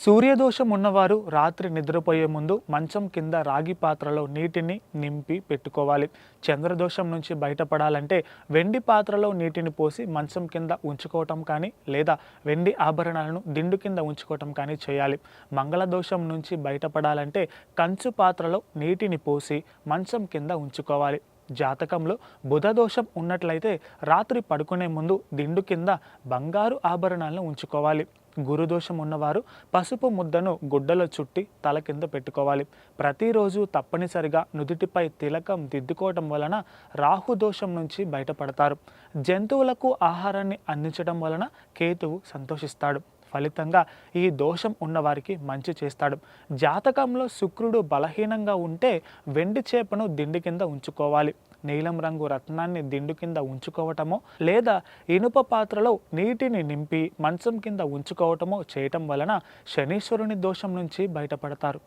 సూర్యదోషం ఉన్నవారు రాత్రి నిద్రపోయే ముందు మంచం కింద రాగి పాత్రలో నీటిని నింపి పెట్టుకోవాలి. చంద్రదోషం నుంచి బయటపడాలంటే వెండి పాత్రలో నీటిని పోసి మంచం కింద ఉంచుకోవటం కానీ లేదా వెండి ఆభరణాలను దిండు కింద ఉంచుకోవటం కానీ చేయాలి. మంగళదోషం నుంచి బయటపడాలంటే కంచు పాత్రలో నీటిని పోసి మంచం కింద ఉంచుకోవాలి. జాతకంలో బుధదోషం ఉన్నట్లయితే రాత్రి పడుకునే ముందు దిండు కింద బంగారు ఆభరణాలను ఉంచుకోవాలి. గురుదోషం ఉన్నవారు పసుపు ముద్దను గుడ్డలో చుట్టి తల కింద పెట్టుకోవాలి. ప్రతిరోజు తప్పనిసరిగా నుదుటిపై తిలకం దిద్దుకోవటం వలన రాహుదోషం నుంచి బయటపడతారు. జంతువులకు ఆహారాన్ని అందించడం వలన కేతువు సంతోషిస్తాడు. ఫలితంగా ఈ దోషం ఉన్నవారికి మంచి చేస్తాడు. జాతకంలో శుక్రుడు బలహీనంగా ఉంటే వెండి చేపను దిండు కింద ఉంచుకోవాలి. నీలం రంగు రత్నాన్ని దిండు కింద ఉంచుకోవటమో లేదా ఇనుప పాత్రలో నీటిని నింపి మంచం కింద ఉంచుకోవటమో చేయటం వలన శనీశ్వరుని దోషం నుంచి బయటపడతారు.